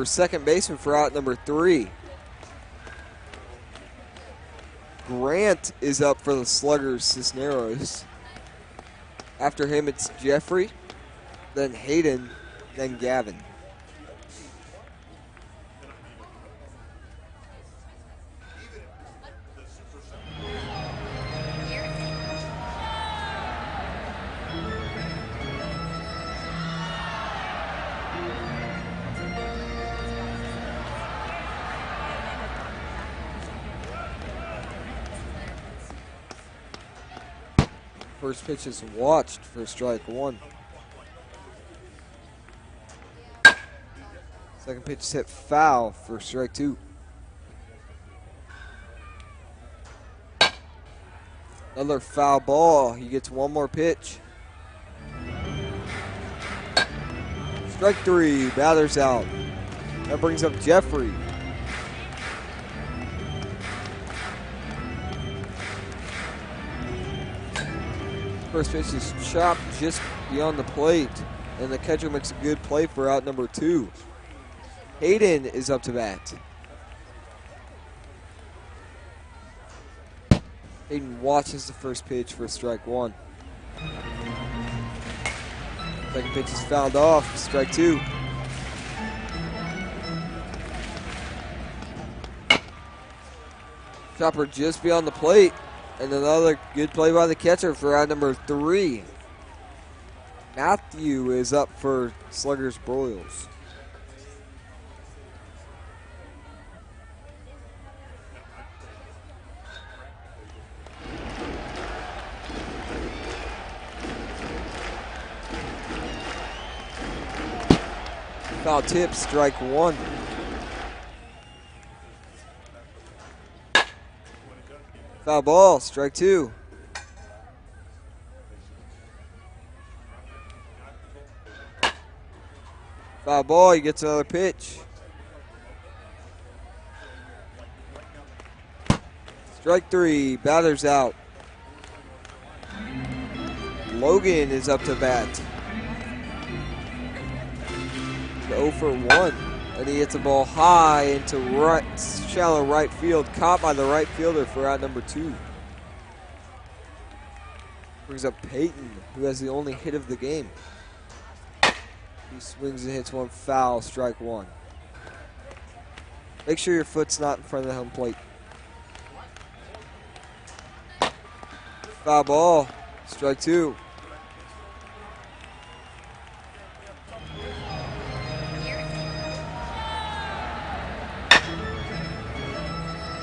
second baseman for out number 3. Grant is up for the Sluggers, Cisneros. After him, it's Jeffrey, then Hayden, then Gavin. First pitch is watched for strike 1. Second pitch is hit foul for strike 2. Another foul ball. He gets one more pitch. Strike 3. Batter's out. That brings up Jeffrey. First pitch is chopped just beyond the plate, and the catcher makes a good play for out number 2. Hayden is up to bat. Hayden watches the first pitch for strike 1. Second pitch is fouled off, strike 2. Chopper just beyond the plate. And another good play by the catcher for out number 3. Matthew is up for Sluggers Broyles. Foul tip, strike 1. Foul ball, strike 2. Foul ball, he gets another pitch. Strike 3, batter's out. Logan is up to bat. 0 for 1. And he hits the ball high into shallow right field, caught by the right fielder for out number 2. Brings up Peyton, who has the only hit of the game. He swings and hits one foul, strike 1. Make sure your foot's not in front of the home plate. Foul ball, strike 2.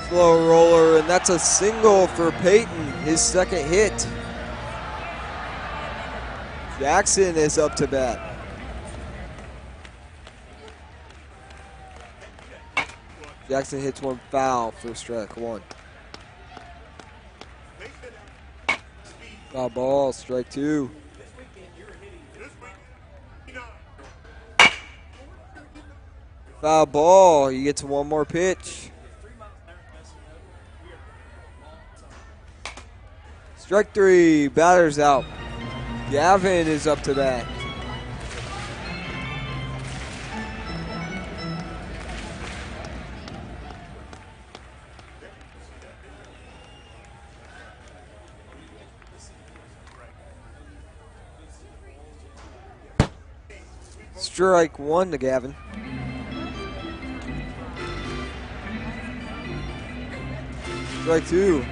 Slow roller, and that's a single for Peyton, his second hit. Jackson is up to bat. Jackson hits one foul for strike 1. Foul ball, strike 2. Foul ball, he gets one more pitch. Strike 3, batter's out. Gavin is up to bat. Strike 1 to Gavin. Strike 2.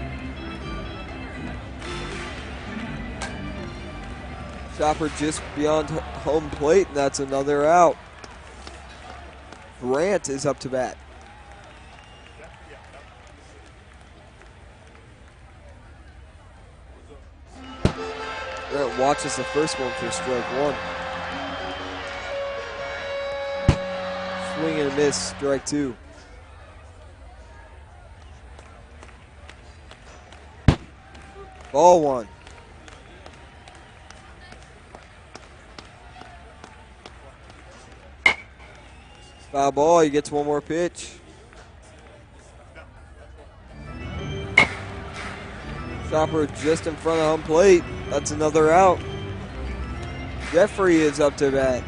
Chopper just beyond home plate, and that's another out. Grant is up to bat. Grant watches the first one for strike 1. Swing and a miss, strike 2. Ball 1. Foul ball, he gets one more pitch. Chopper just in front of home plate. That's another out. Jeffrey is up to bat.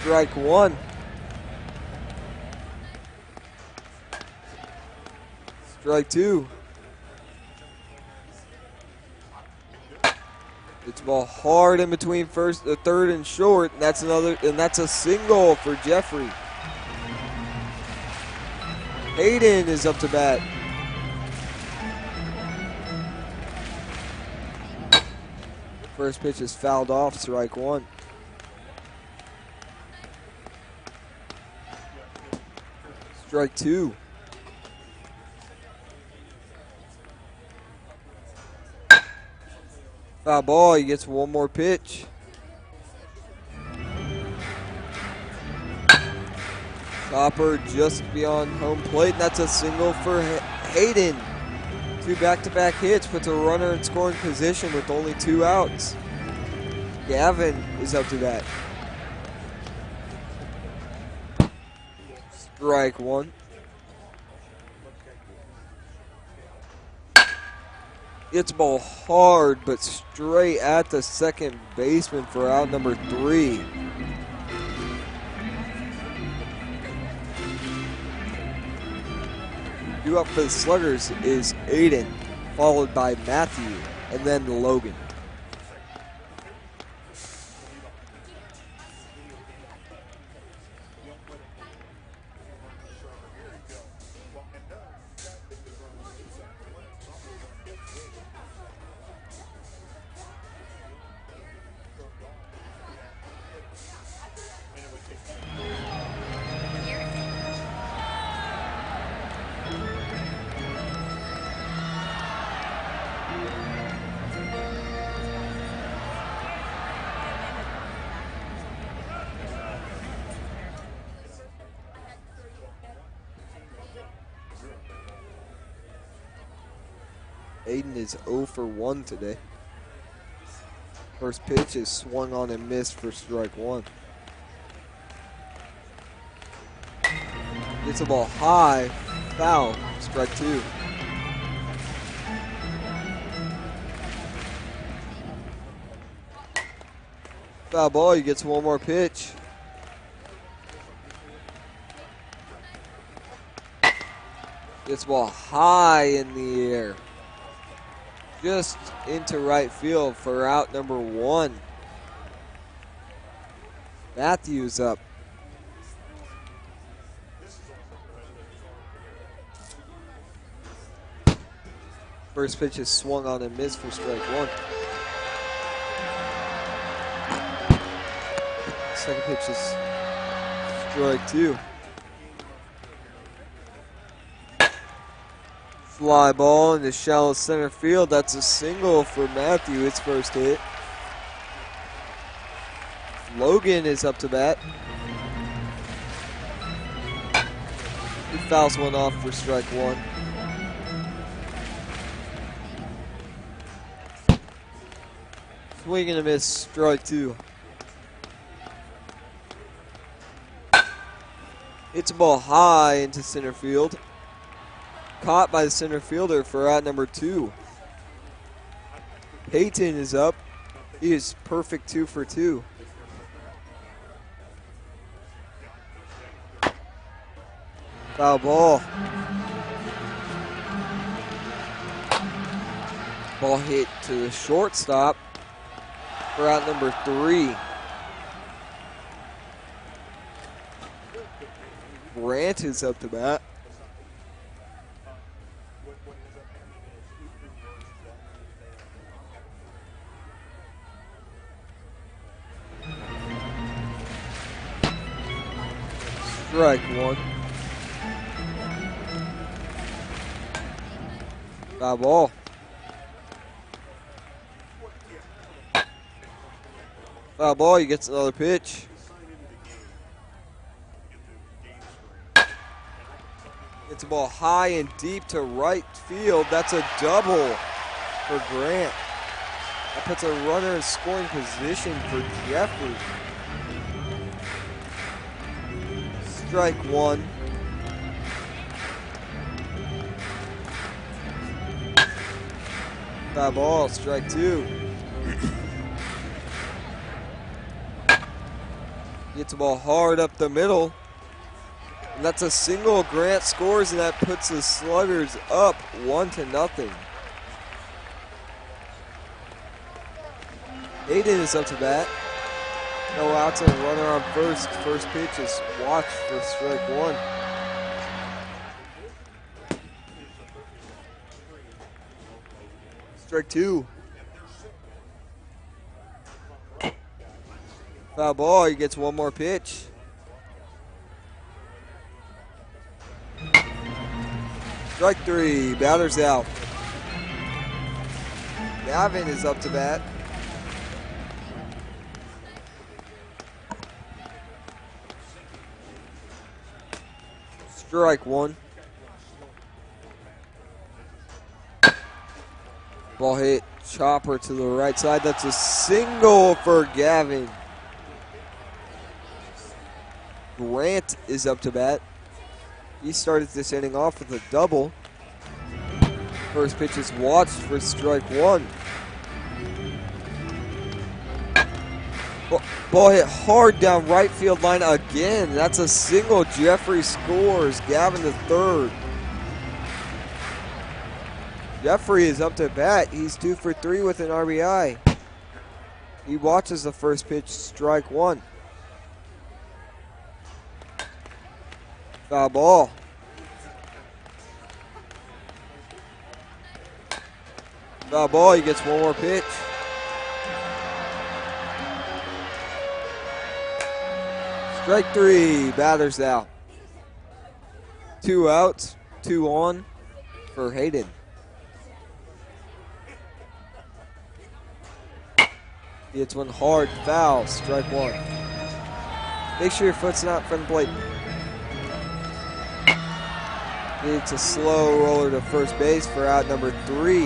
Strike one. Strike two. It's ball hard in between third and short, and that's a single for Jeffrey. Hayden is up to bat. First pitch is fouled off, strike one. Strike two. Foul ball, he gets one more pitch. Chopper just beyond home plate, and that's a single for Hayden. Two back-to-back hits, puts a runner in scoring position with only 2 outs. Gavin is up to bat. Strike one. It's ball hard, but straight at the second baseman for out number 3. Due up for the Sluggers is Aiden, followed by Matthew, and then Logan. Aiden is 0 for 1 today. First pitch is swung on and missed for strike one. Gets the ball high, foul, strike two. Foul ball, he gets one more pitch. Gets the ball high in the air. Just into right field for out number 1. Matthews up. First pitch is swung on and missed for strike one. Second pitch is strike two. Fly ball into shallow center field. That's a single for Matthew, his first hit. Logan is up to bat. He fouls one off for strike one. Swing and a miss, strike two. Hits a ball high into center field. Caught by the center fielder for out number 2. Peyton is up. He is perfect 2 for 2. Foul ball. Ball hit to the shortstop for out number 3. Grant is up to bat. Strike one. Foul ball. Foul ball, he gets another pitch. Gets the ball high and deep to right field. That's a double for Grant. That puts a runner in scoring position for Jeffrey. Strike one. Foul ball, strike two. Gets the ball hard up the middle. And that's a single. Grant scores, and that puts the Sluggers up 1-0. Hayden is up to bat. No outs and a runner on first. First pitch is watched for strike one. Strike two. Foul ball. He gets one more pitch. Strike three. Batter's out. Gavin is up to bat. Strike one. Ball hit chopper to the right side. That's a single for Gavin. Grant is up to bat. He started this inning off with a double. First pitch is watched for strike one. Ball hit hard down right field line again. That's a single. Jeffrey scores. Gavin to third. Jeffrey is up to bat. He's 2 for 3 with an RBI. He watches the first pitch, strike one. Foul ball. Foul ball. He gets one more pitch. Strike three. Batter's out. 2 outs, 2 on for Hayden. He hits one hard, foul, strike one. Make sure your foot's not in front of the plate. It's a slow roller to first base for out number 3.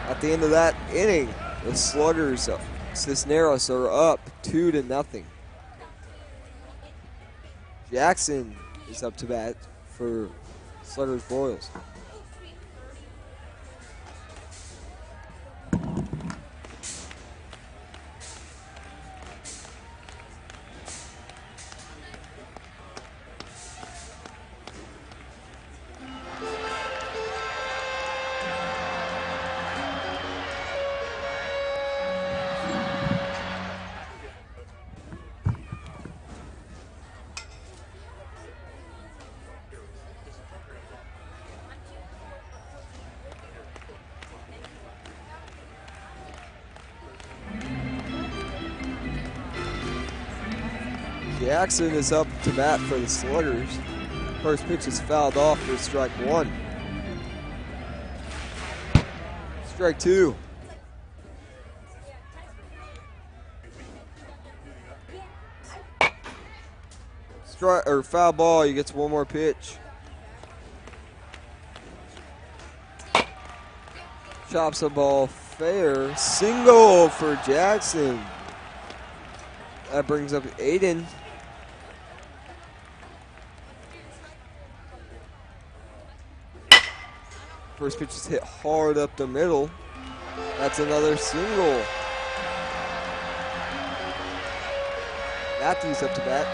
At the end of that inning, the Sluggers, Cisneros, are up 2-0. Jackson is up to bat for Sluggers Broyles. Jackson is up to bat for the Sluggers. First pitch is fouled off for strike one. Strike two. Strike or foul ball. He gets one more pitch. Chops the ball fair. Single for Jackson. That brings up Aiden. First pitch is hit hard up the middle. That's another single. Matthews up to bat.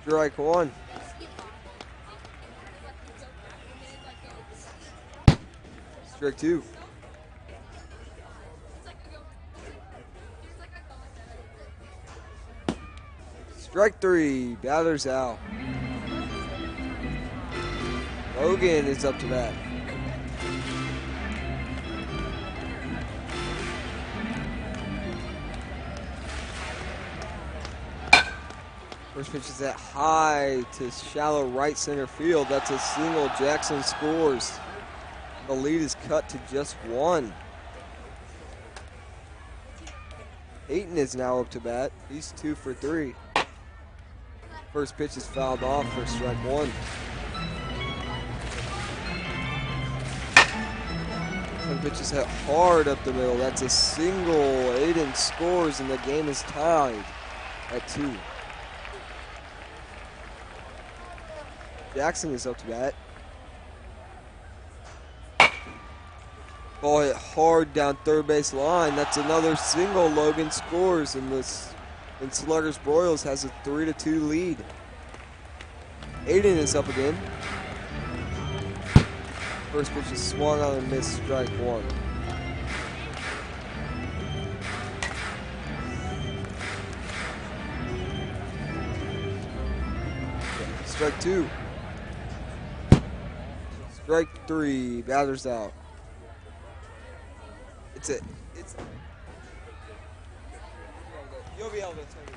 Strike one. Strike two. Strike three. Batter's out. Logan is up to bat. First pitch is that high to shallow right center field. That's a single. Jackson scores. The lead is cut to just 1. Hayden is now up to bat. He's 2 for 3. First pitch is fouled off for strike one. Second pitch is hit hard up the middle. That's a single. Aiden scores, and the game is tied at 2. Jackson is up to bat. Ball hit hard down third base line. That's another single. Logan scores, and Sluggers Broyles has a 3-2 lead. Hayden is up again. First pitch is swung on and missed, strike one. Strike two. Strike three. Batter's out. It's it. You'll be able to turn it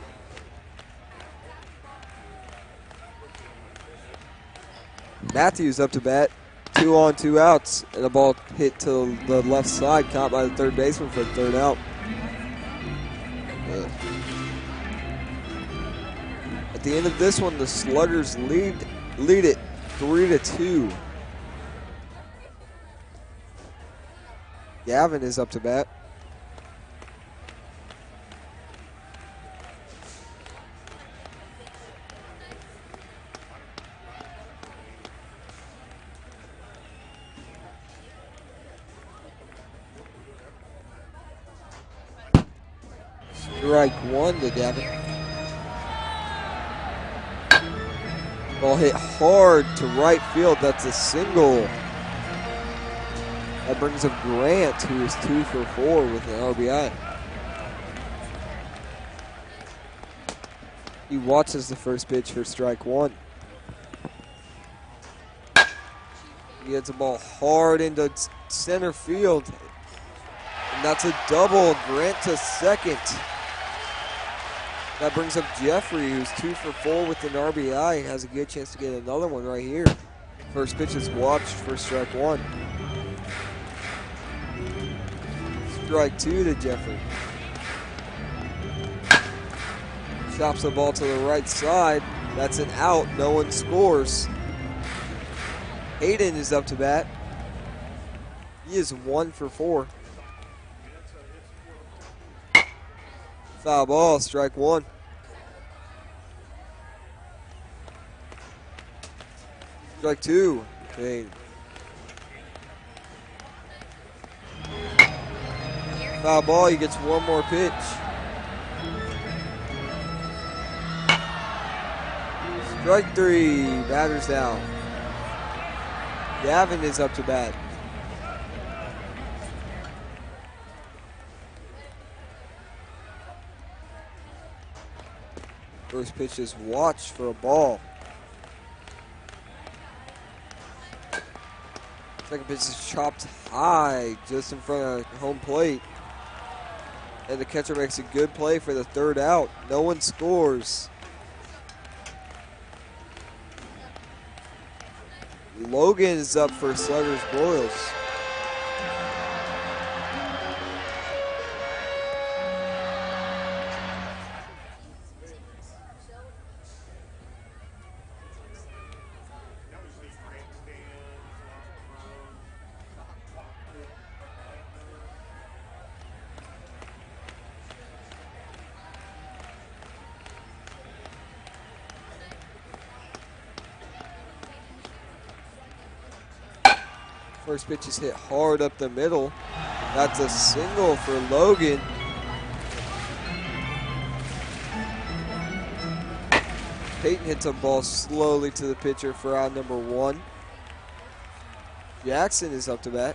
on. Matthews up to bat. 2 on, 2 outs, and a ball hit to the left side, caught by the third baseman for the third out. At the end of this one, the Sluggers lead it 3-2. Gavin is up to bat. Strike one to Gavin. Ball hit hard to right field. That's a single. That brings up Grant, who is 2 for 4 with an RBI. He watches the first pitch for strike one. He hits a ball hard into center field. And that's a double. Grant to second. That brings up Jeffrey, who's 2 for 4 with an RBI and has a good chance to get another one right here. First pitch is watched for strike one. Strike two to Jeffrey. Chops the ball to the right side. That's an out. No one scores. Hayden is up to bat. He is 1 for 4. Foul ball, strike one. Strike two. Hayden. Foul ball, he gets one more pitch. Strike three, batter's down. Gavin is up to bat. First pitch is watched for a ball. Second pitch is chopped high just in front of home plate. And the catcher makes a good play for the third out. No one scores. Logan is up for Sluggers Broyles. First pitch is hit hard up the middle. That's a single for Logan. Peyton hits a ball slowly to the pitcher for out number one. Jackson is up to bat.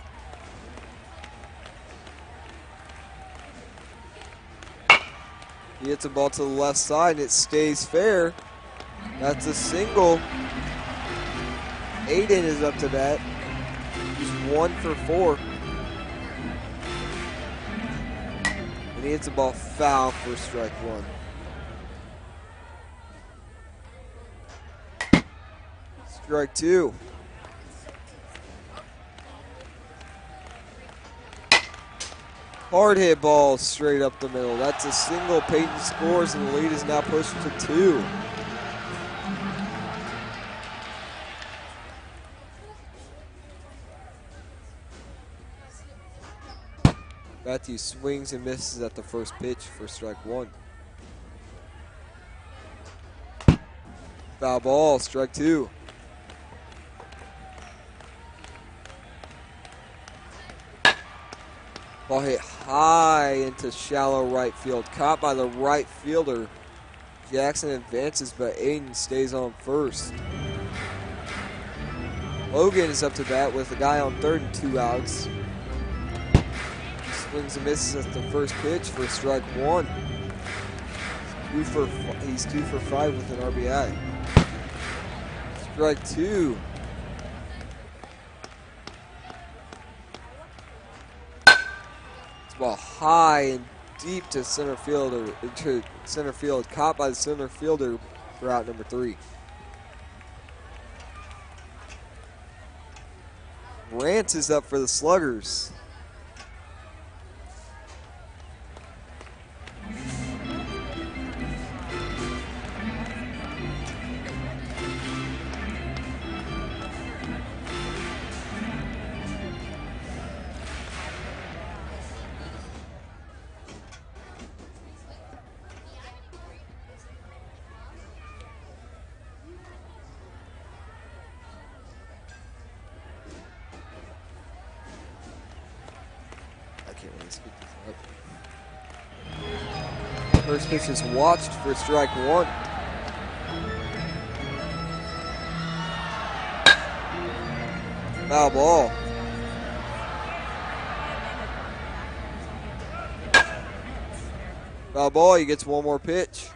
He hits a ball to the left side and it stays fair. That's a single. Aiden is up to bat. He's 1 for 4. And he hits a ball foul for strike one. Strike two. Hard hit ball straight up the middle. That's a single. Peyton scores and the lead is now pushed to 2. Matthews swings and misses at the first pitch for strike one. Foul ball, strike two. Ball hit high into shallow right field. Caught by the right fielder. Jackson advances, but Aiden stays on first. Logan is up to bat with a guy on third and 2 outs. He swings and misses at the first pitch for strike one. He's 2 for 5 with an RBI. Strike two. It's ball high and deep to center field, caught by the center fielder for out number 3. Rance is up for the Sluggers. First pitch is watched for strike one. Foul ball. Foul ball, he gets one more pitch.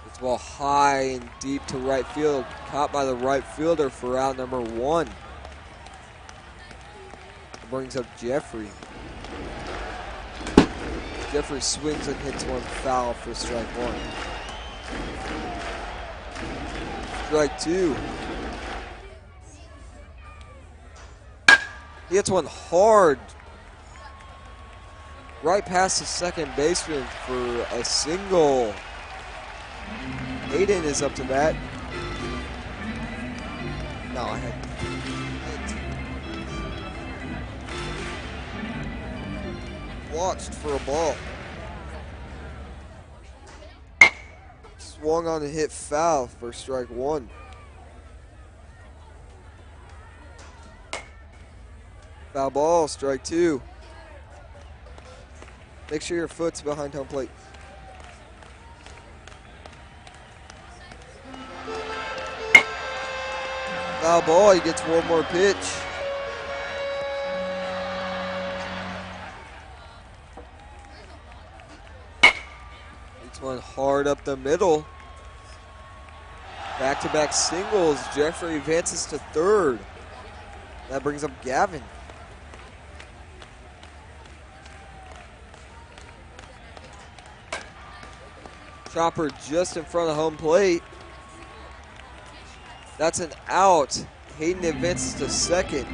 It's ball high and deep to right field, caught by the right fielder for out number 1. Brings up Jeffrey. Jeffrey swings and hits one foul for strike one. Strike two. He hits one hard right past the second baseman for a single. Aiden is up to bat. No, I had watched for a ball. Swung on and hit foul for strike one. Foul ball, strike two. Make sure your foot's behind home plate. Foul ball, he gets one more pitch. One hard up the middle. Back-to-back singles. Jeffrey advances to third. That brings up Gavin. Chopper just in front of home plate. That's an out. Hayden advances to second.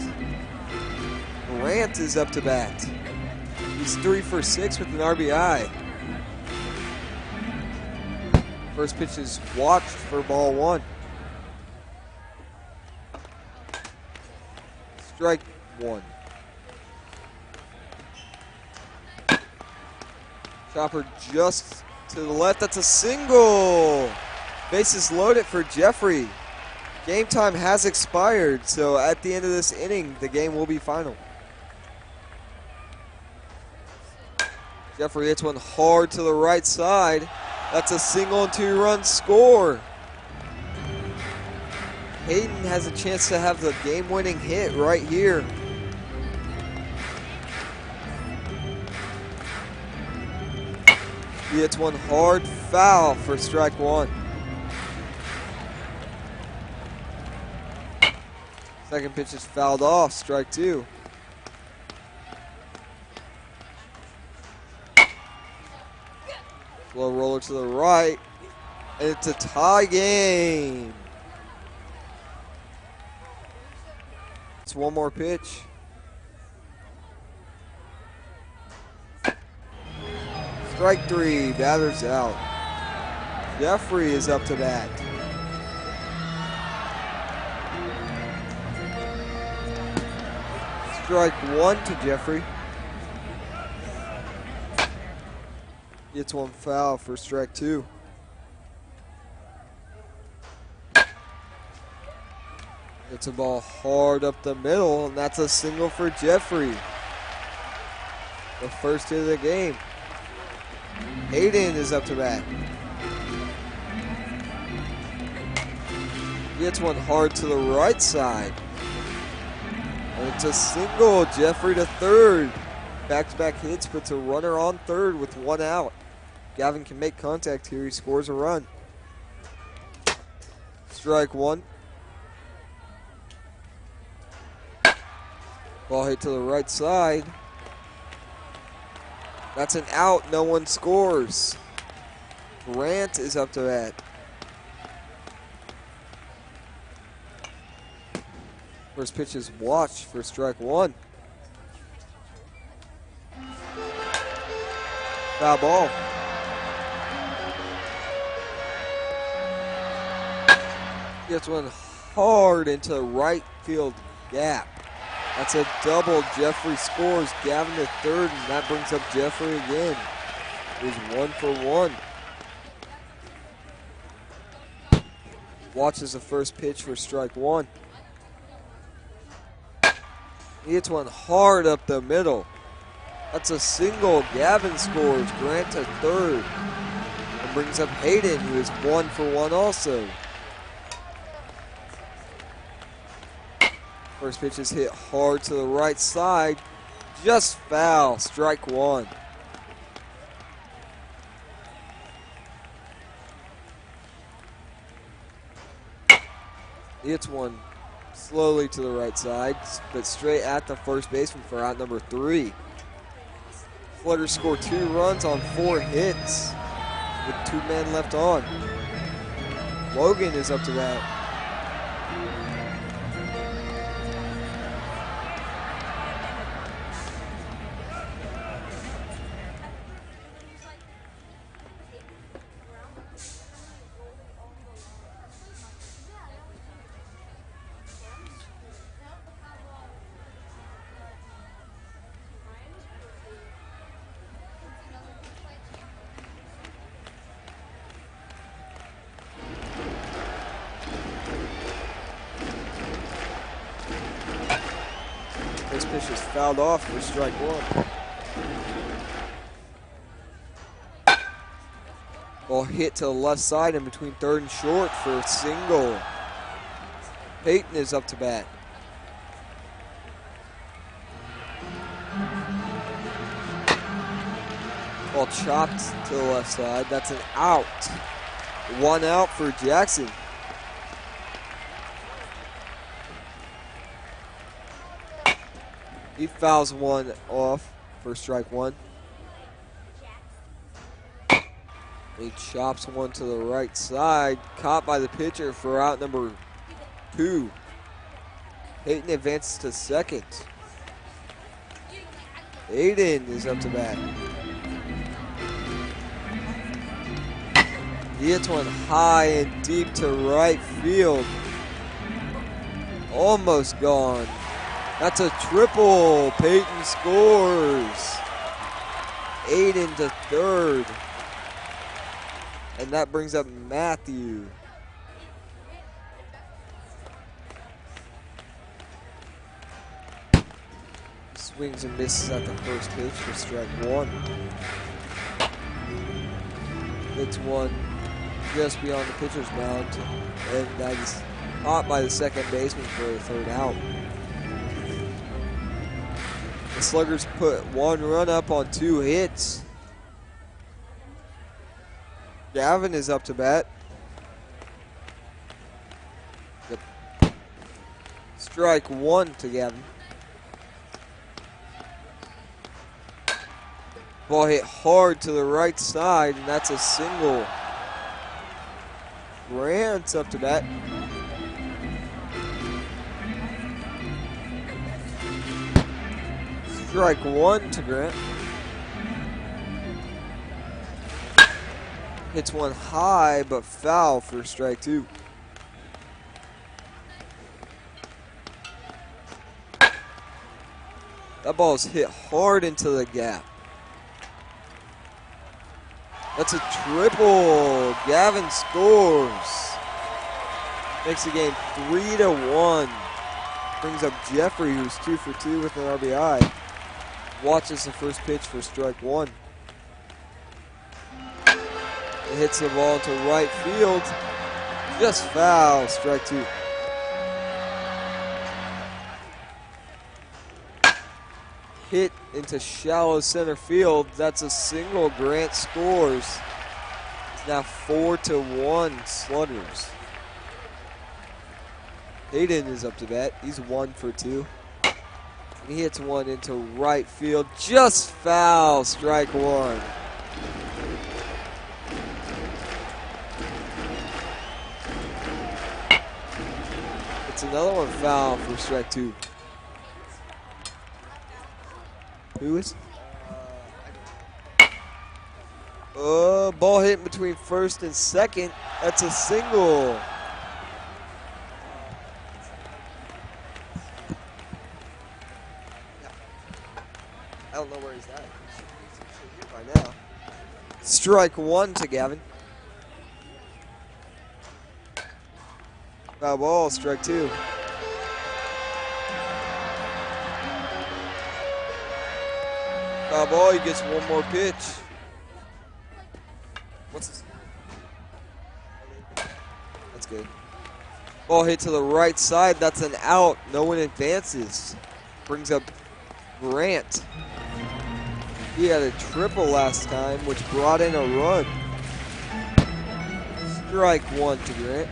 Grant is up to bat. He's 3 for 6 with an RBI. First pitch is watched for ball one. Strike one. Chopper just to the left. That's a single. Bases loaded for Jeffrey. Game time has expired, so at the end of this inning, the game will be final. Jeffrey hits one hard to the right side. That's a single and 2-run score. Hayden has a chance to have the game-winning hit right here. He hits one hard foul for strike one. Second pitch is fouled off, strike two. Slow roller to the right, and it's a tie game. It's one more pitch. Strike three, batter's out. Jeffrey is up to bat. Strike one to Jeffrey. Gets one foul for strike two. It's a ball hard up the middle, and that's a single for Jeffrey. The first hit of the game. Hayden is up to bat. Gets one hard to the right side. And it's a single. Jeffrey to third. Back-to-back hits, puts a runner on third with one out. Gavin can make contact here. He scores a run. Strike one. Ball hit to the right side. That's an out. No one scores. Grant is up to bat. First pitch is watch for strike one. Foul ball. Gets one hard into the right field gap. That's a double. Jeffrey scores. Gavin to third, and that brings up Jeffrey again. He's 1 for 1. Watches the first pitch for strike one. He hits one hard up the middle. That's a single. Gavin scores. Grant to third. And brings up Hayden, who is 1 for 1 also. First pitch is hit hard to the right side. Just foul. Strike one. He hits one slowly to the right side, but straight at the first baseman for out number 3. Sluggers score 2 runs on 4 hits with 2 men left on. Logan is up to bat. This pitch is fouled off for strike one. Ball hit to the left side in between third and short for a single. Peyton is up to bat. Ball chopped to the left side. That's an out. 1 out for Jackson. He fouls one off for strike one. He chops one to the right side. Caught by the pitcher for out number 2. Peyton advances to second. Aiden is up to bat. He hits one high and deep to right field. Almost gone. That's a triple. Peyton scores. Aiden to third. And that brings up Matthew. Swings and misses at the first pitch for strike one. Hits one just beyond the pitcher's mound. And that is caught by the second baseman for the third out. The Sluggers put 1 run up on 2 hits. Gavin is up to bat. Yep. Strike one to Gavin. Ball hit hard to the right side, and that's a single. Grant's up to bat. Strike one to Grant. Hits one high, but foul for strike two. That ball is hit hard into the gap. That's a triple. Gavin scores. Makes the game 3-1. Brings up Jeffrey, who's 2 for 2 with an RBI. Watches the first pitch for strike one. It hits the ball to right field. Just foul, strike two. Hit into shallow center field. That's a single. Grant scores. It's now 4-1 Sluggers. Hayden is up to bat. He's 1 for 2. And he hits one into right field. Just foul, strike one. It's another one foul for strike two. Who is? Ball hit between first and second. That's a single. I don't know where he's at. He should be by now. Strike one to Gavin. Foul ball, strike two. Foul ball, he gets one more pitch. What's this? That's good. Ball hit to the right side. That's an out. No one advances. Brings up Grant. He had a triple last time, which brought in a run. Strike one to Grant.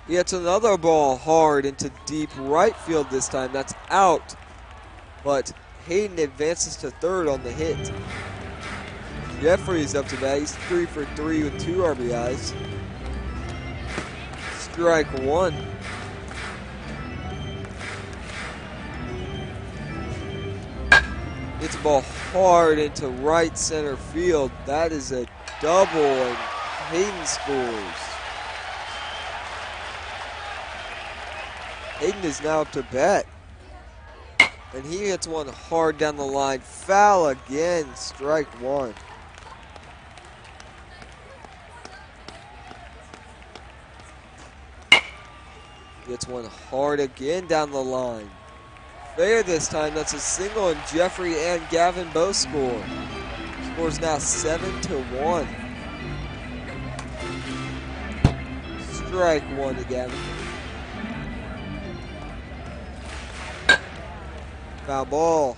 He hits another ball hard into deep right field this time. That's out. But Hayden advances to third on the hit. Jeffrey's up to bat. He's 3 for 3 with 2 RBIs. Strike one. Hits a ball hard into right center field. That is a double, and Hayden scores. Hayden is now up to bat. And he hits one hard down the line. Foul again, strike one. Gets one hard again down the line. Fair this time, that's a single, and Jeffrey and Gavin both score. Scores now 7-1. Strike one to Gavin. Foul ball.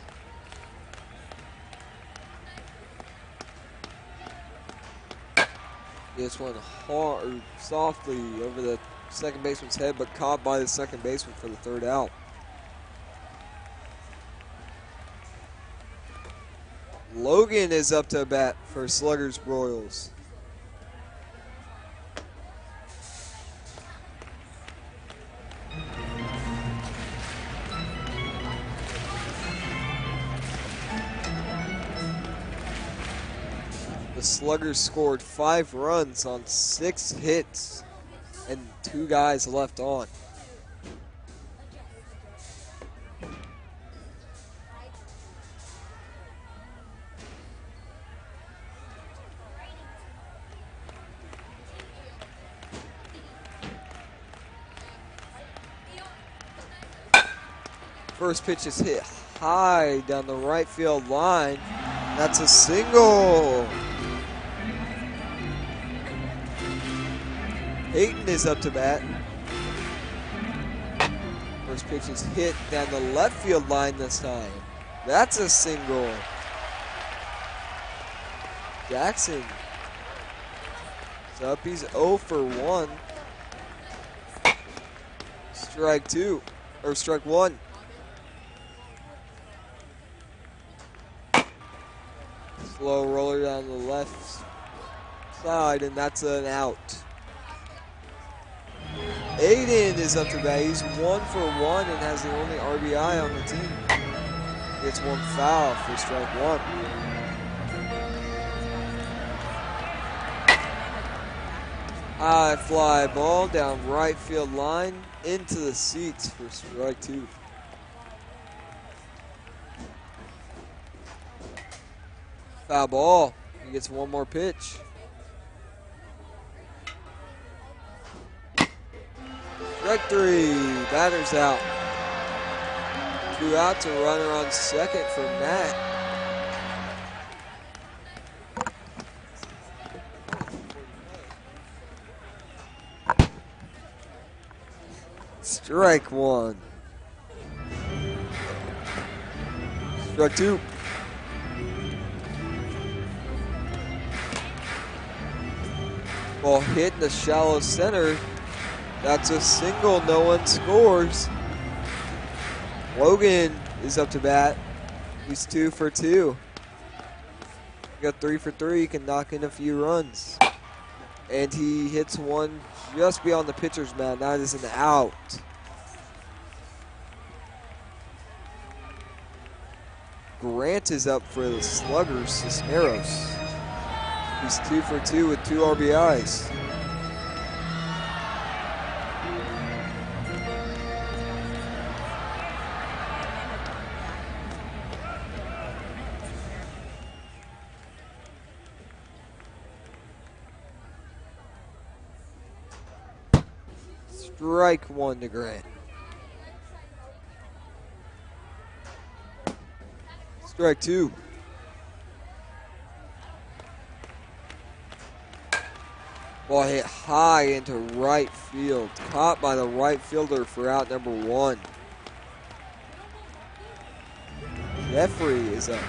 This one hard, softly over the second baseman's head, but caught by the second baseman for the third out. Logan is up to bat for Sluggers Broyles. The Sluggers scored 5 runs on 6 hits and 2 guys left on. First pitch is hit high down the right field line. That's a single. Hayden is up to bat. First pitch is hit down the left field line this time. That's a single. Jackson is up. He's 0 for 1. Strike two, or strike one. Slow roller down the left side, and that's an out. Aiden is up to bat. He's 1 for 1 and has the only RBI on the team. Gets one foul for strike one. High fly ball down right field line into the seats for strike two. Foul ball. He gets one more pitch. Strike three. Batter's out. 2 outs, a runner on second for Matt. Strike one. Strike two. Ball hit in the shallow center. That's a single, no one scores. Logan is up to bat. He's 2 for 2. He got 3 for 3, he can knock in a few runs. And he hits one just beyond the pitcher's mound. That is an out. Grant is up for the Sluggers, Cisneros. He's 2 for 2 with 2 RBIs. Strike one to Grant. Strike two. Ball hit high into right field. Caught by the right fielder for out number 1. Jeffrey is up.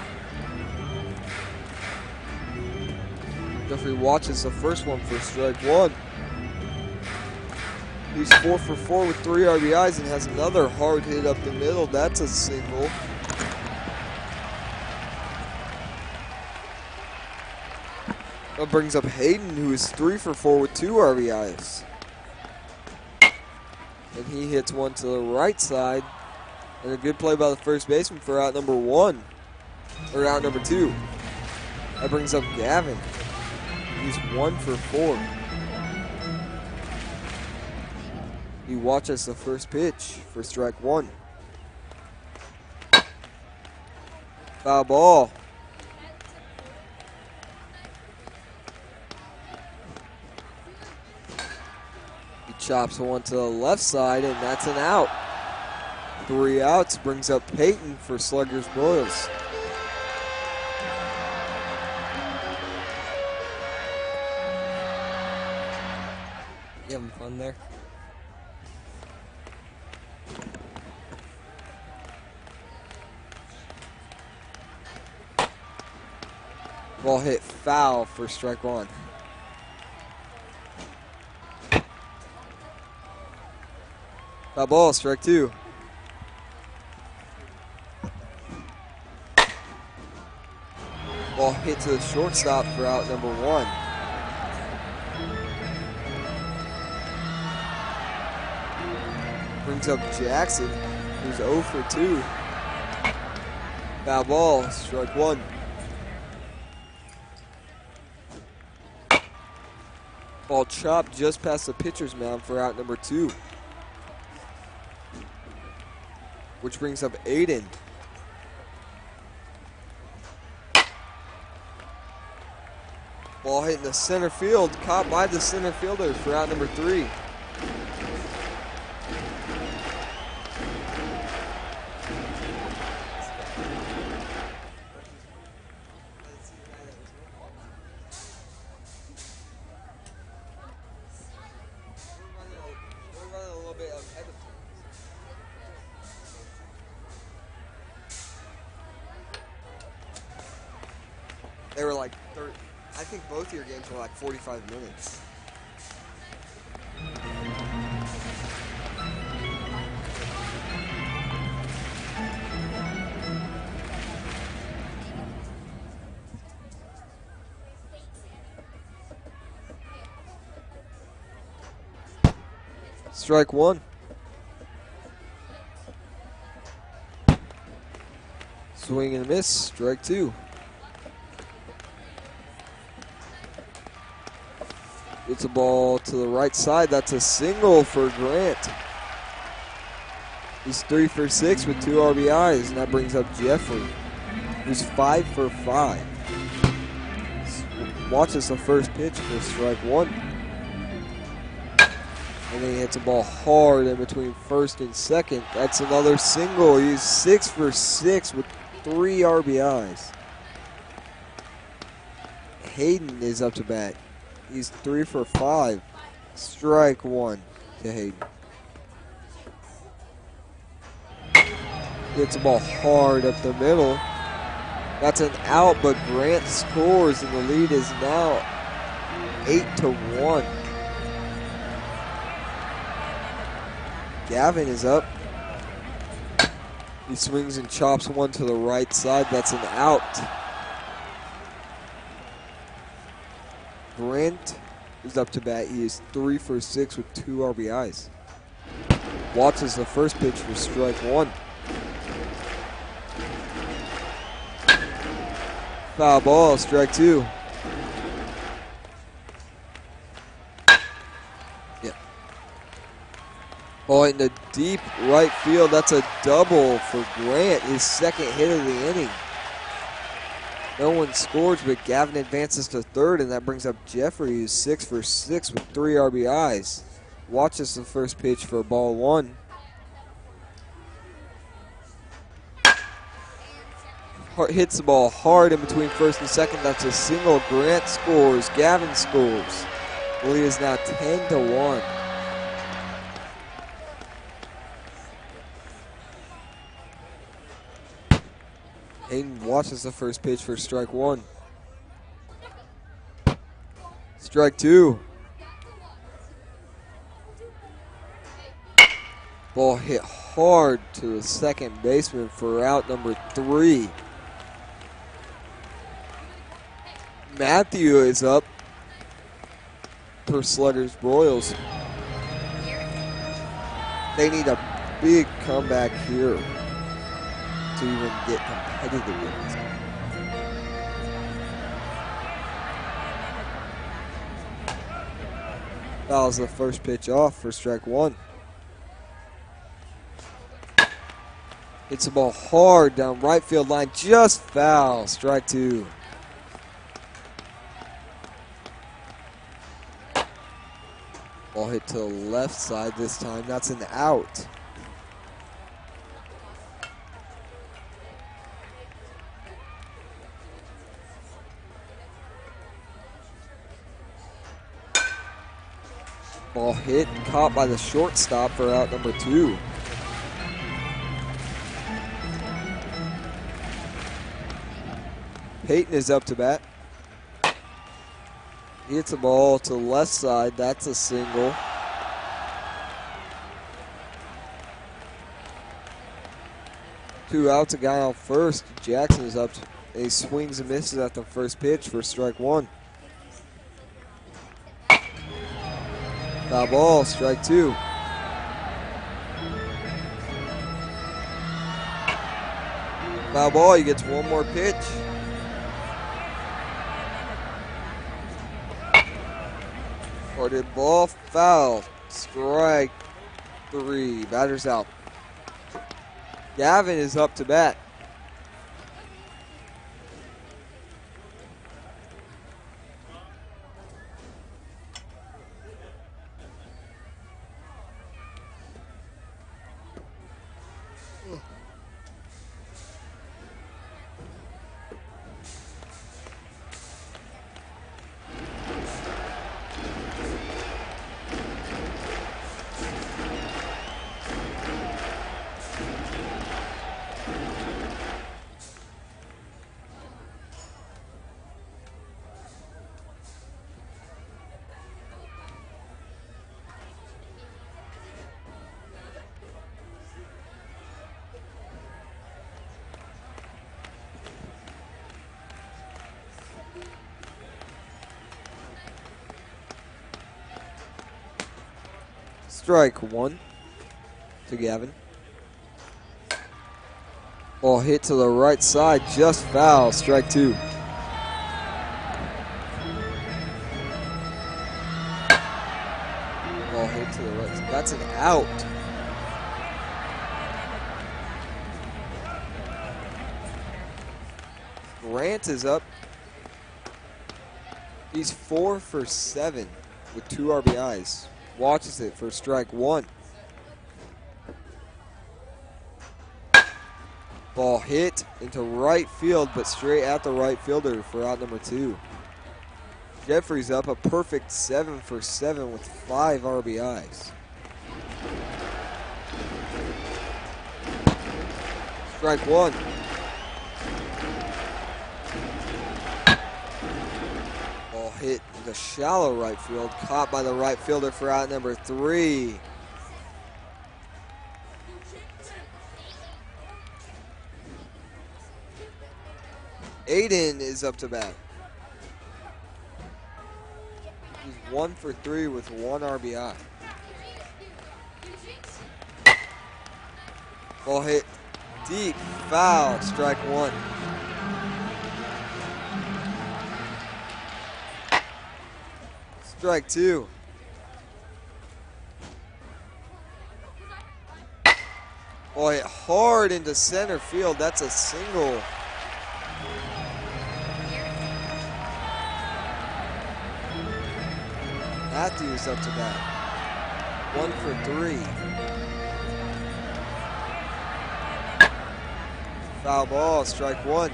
Jeffrey watches the first one for strike one. He's 4 for 4 with 3 RBIs and has another hard hit up the middle. That's a single. That brings up Hayden, who is 3 for 4 with 2 RBIs. And he hits one to the right side. And a good play by the first baseman for out number 1. Or out number 2. That brings up Gavin. He's 1 for 4. He watches the first pitch for strike one. Foul ball. He chops one to the left side, and that's an out. 3 outs brings up Peyton for Sluggers Broyles. You having fun there? Ball hit foul for strike one. Foul ball, strike two. Ball hit to the shortstop for out number 1. Brings up Jackson, who's 0 for 2. Foul ball, strike one. Ball chopped just past the pitcher's mound for out number 2. Which brings up Aiden. Ball hit in the center field, caught by the center fielder for out number 3. They were like 30, I think both of your games were like 45 minutes. Strike one. Swing and a miss, strike two. Gets the ball to the right side. That's a single for Grant. He's 3 for 6 with 2 RBIs, and that brings up Jeffrey, who's 5 for 5. Watches the first pitch for strike one. And then he hits the ball hard in between first and second. That's another single. He's 6 for 6 with 3 RBIs. Hayden is up to bat. He's 3 for 5. Strike one to Hayden. Hits the ball hard up the middle. That's an out, but Grant scores, and the lead is now 8-1. Gavin is up. He swings and chops one to the right side. That's an out. Grant is up to bat. He is 3 for 6 with 2 RBIs. Watches the first pitch for strike one. Foul ball, strike two. Yeah. Ball in the deep right field. That's a double for Grant, his second hit of the inning. No one scores, but Gavin advances to third, and that brings up Jeffrey, who's 6 for 6 with 3 RBIs. Watches the first pitch for ball one. Hits the ball hard in between first and second. That's a single. Grant scores. Gavin scores. The lead is now 10-1. Hayden watches the first pitch for strike one. Strike two. Ball hit hard to the second baseman for out number 3. Matthew is up for Sluggers Broyles. They need a big comeback here to even get competitive in this. Fouls the first pitch off for strike one. Hits the ball hard down right field line, just foul, strike two. Ball hit to the left side this time, that's an out. Ball hit and caught by the shortstop for out number 2. Peyton is up to bat. He hits the ball to the left side. That's a single. Two outs, a guy on first. Jackson is up. He swings and misses at the first pitch for strike one. Foul ball, strike two. Foul ball, he gets one more pitch. Ordered ball, foul, strike three. Batter's out. Gavin is up to bat. Strike one to Gavin. Ball hit to the right side, just foul, strike two. Ball hit to the right side, that's an out. Grant is up. He's 4 for 7 with 2 RBIs. watches it for strike one. Ball hit into right field, but straight at the right fielder for out number 2. Jeffrey's up a perfect 7 for 7 with 5 RBIs. Strike one. Ball hit into shallow right field, caught by the right fielder for out number 3. Aiden is up to bat. He's 1 for 3 with 1 RBI. Ball hit deep, foul, strike one. Strike two. Ball hit hard into center field. That's a single. Matthews up to bat. 1 for 3. Foul ball, strike one.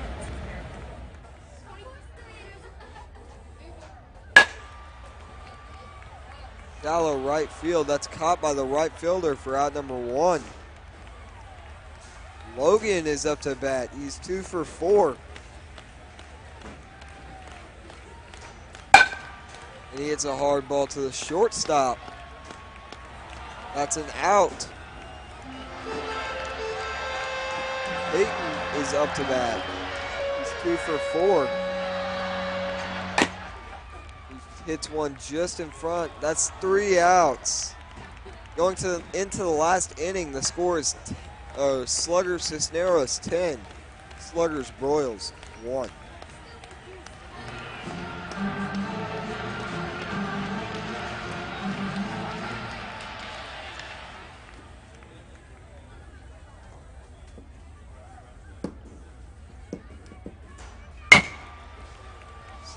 Shallow right field. That's caught by the right fielder for out number 1. Logan is up to bat. He's 2 for 4. And he hits a hard ball to the shortstop. That's an out. Peyton is up to bat. He's 2 for 4. He hits one just in front. That's 3 outs. Going into the last inning, the score is Sluggers Cisneros 10, Sluggers Broyles 1.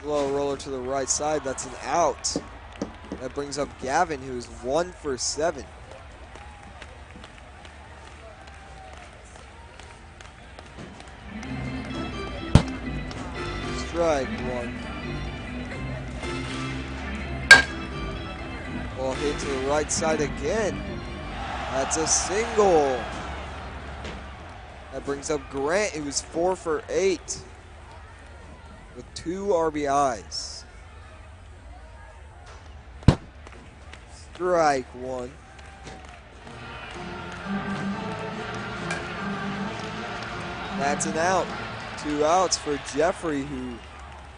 Slow roller to the right side. That's an out. That brings up Gavin, who's 1 for 7. Strike one. Ball hit to the right side again. That's a single. That brings up Grant, who's 4 for 8. With 2 RBIs. Strike one. That's an out. 2 outs for Jeffrey, who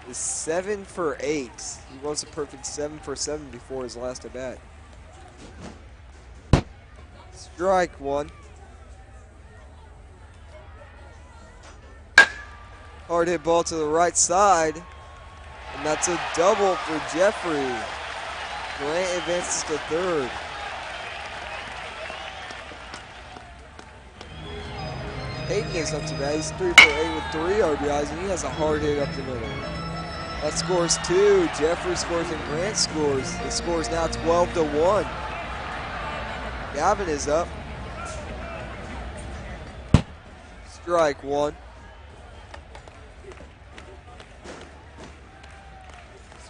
is 7 for 8. He was a perfect 7 for 7 before his last at bat. Strike one. Hard hit ball to the right side. And that's a double for Jeffrey. Grant advances to third. Peyton is up to bat. He's 3 for 8 with 3 RBIs, and he has a hard hit up the middle. That scores 2. Jeffrey scores and Grant scores. The score is now 12 to 1. Gavin is up. Strike one.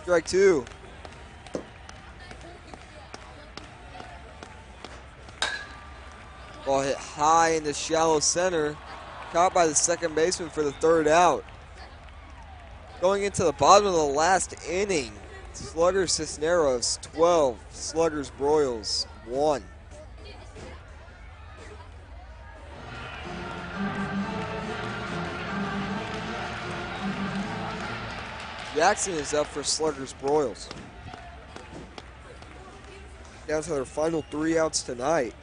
Strike two. Ball hit high in the shallow center. Caught by the second baseman for the 3rd out. Going into the bottom of the last inning, Sluggers Cisneros 12, Sluggers Broyles 1. Jackson is up for Sluggers Broyles. Down to their final 3 outs tonight.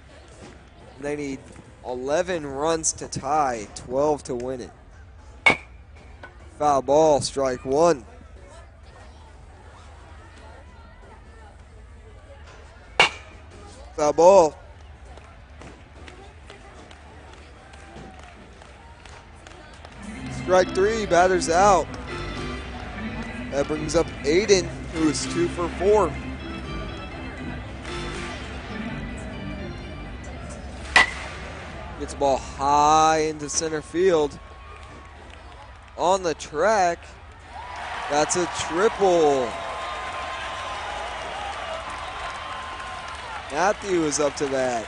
And they need 11 runs to tie, 12 to win it. Foul ball, strike one. Foul ball. Strike 3, batter's out. That brings up Aiden, who is 2 for 4. Gets the ball high into center field. On the track. That's a triple. Matthew is up to bat.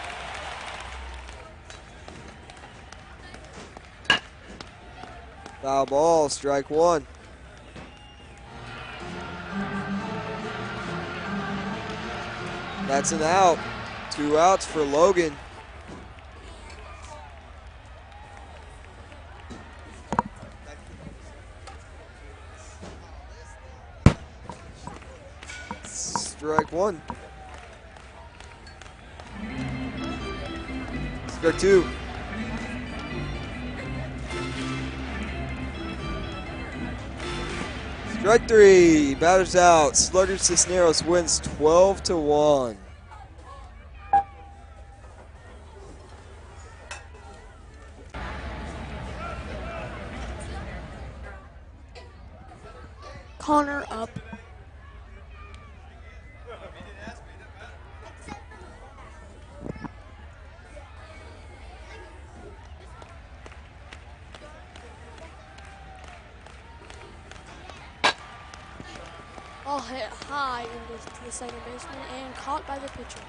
Foul ball, strike one. That's an out. 2 outs for Logan. Strike one. Strike two. Strike three. Batters out. Slugger Cisneros wins 12-1. Connor up. Ball hit high into the second baseman and caught by the pitcher.